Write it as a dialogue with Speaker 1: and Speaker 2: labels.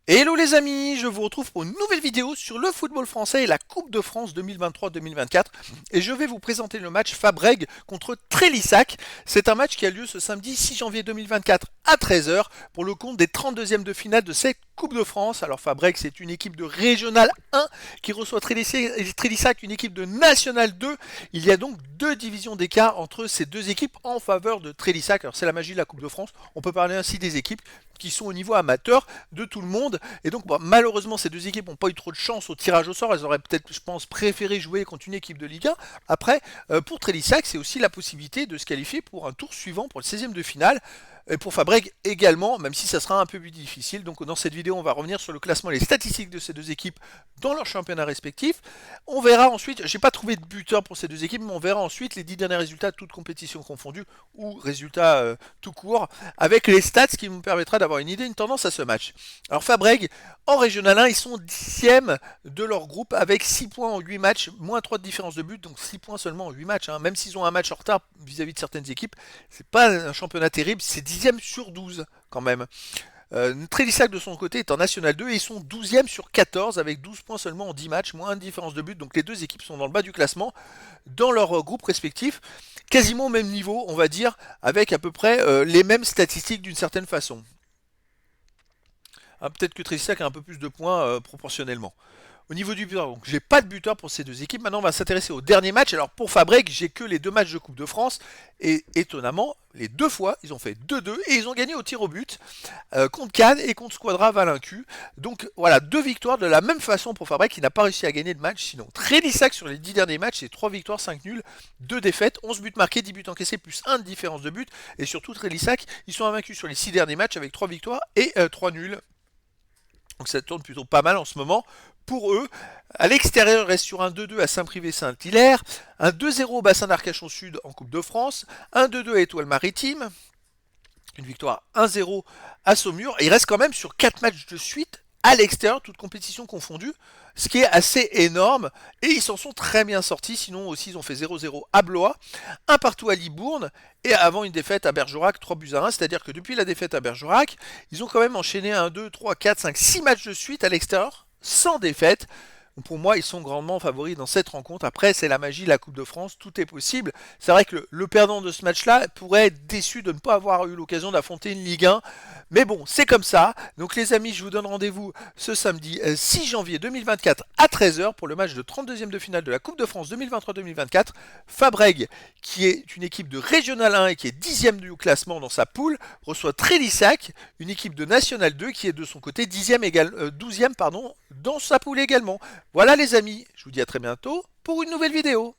Speaker 1: Hello les amis, je vous retrouve pour une nouvelle vidéo sur le football français et la Coupe de France 2023-2024 et je vais vous présenter le match Fabrègues contre Trélissac. C'est un match qui a lieu ce samedi 6 janvier 2024 à 13h pour le compte des 32e de finale de cette Coupe de France. Alors Fabrègues, c'est une équipe de Régional 1 qui reçoit Trélissac, une équipe de National 2. Il y a donc deux divisions d'écart entre ces deux équipes en faveur de Trélissac. Alors c'est la magie de la Coupe de France, on peut parler ainsi des équipes qui sont au niveau amateur de tout le monde. Et donc, bon, malheureusement, ces deux équipes n'ont pas eu trop de chance au tirage au sort. Elles auraient peut-être, je pense, préféré jouer contre une équipe de Ligue 1. Après, pour Trélissac, c'est aussi la possibilité de se qualifier pour un tour suivant, pour le 16e de finale. Et pour Fabrègues également, même si ça sera un peu plus difficile. Donc dans cette vidéo, on va revenir sur le classement et les statistiques de ces deux équipes dans leurs championnats respectifs. On verra ensuite, j'ai pas trouvé de buteur pour ces deux équipes, mais on verra ensuite les 10 derniers résultats, toutes compétitions confondues, ou résultats tout court, avec les stats qui nous permettra d'avoir une idée, une tendance à ce match. Alors Fabrègues, en Régional 1, ils sont 10e de leur groupe avec 6 points en 8 matchs, moins 3 de différence de but, donc 6 points seulement en 8 matchs. Hein. Même s'ils ont un match en retard vis-à-vis de certaines équipes, c'est pas un championnat terrible, c'est 10e sur 12 quand même. Trélissac de son côté est en National 2 et ils sont 12e sur 14 avec 12 points seulement en 10 matchs, moins de différence de but. Donc les deux équipes sont dans le bas du classement dans leur groupe respectif, quasiment au même niveau, on va dire, avec à peu près les mêmes statistiques d'une certaine façon. Ah, peut-être que Trélissac a un peu plus de points proportionnellement. Au niveau du buteur, donc j'ai pas de buteur pour ces deux équipes. Maintenant, on va s'intéresser au dernier match. Alors pour Fabrègues, j'ai que les deux matchs de Coupe de France. Et étonnamment, les deux fois, ils ont fait 2-2 et ils ont gagné au tir au but contre Cannes et contre Squadra Valincu. Donc voilà, deux victoires de la même façon pour Fabrègues qui n'a pas réussi à gagner de match. Sinon, Trélissac sur les 10 derniers matchs, c'est 3 victoires, 5 nuls, 2 défaites, 11 buts marqués, 10 buts encaissés, plus 1 de différence de but. Et surtout, Trélissac, ils sont invaincus sur les 6 derniers matchs avec 3 victoires et 3 nuls. Donc ça tourne plutôt pas mal en ce moment pour eux. À l'extérieur, il reste sur un 2-2 à Saint-Privé-Saint-Hilaire, un 2-0 au bassin d'Arcachon Sud en Coupe de France, un 2-2 à Étoile-Maritime, une victoire 1-0 à Saumur. Et il reste quand même sur 4 matchs de suite à l'extérieur, toutes compétitions confondues, ce qui est assez énorme. Et ils s'en sont très bien sortis. Sinon aussi, ils ont fait 0-0 à Blois, un partout à Libourne, et avant une défaite à Bergerac, 3 buts à 1. C'est-à-dire que depuis la défaite à Bergerac, ils ont quand même enchaîné 1, 2, 3, 4, 5, 6 matchs de suite à l'extérieur, sans défaite. Pour moi, ils sont grandement favoris dans cette rencontre. Après, c'est la magie de la Coupe de France, tout est possible. C'est vrai que le perdant de ce match-là pourrait être déçu de ne pas avoir eu l'occasion d'affronter une Ligue 1. Mais bon, c'est comme ça. Donc les amis, je vous donne rendez-vous ce samedi 6 janvier 2024 à 13h pour le match de 32e de finale de la Coupe de France 2023-2024. Fabrègues, qui est une équipe de Régional 1 et qui est 10e du classement dans sa poule, reçoit Trélissac, une équipe de National 2 qui est de son côté 12e dans sa poule également. Voilà les amis, je vous dis à très bientôt pour une nouvelle vidéo.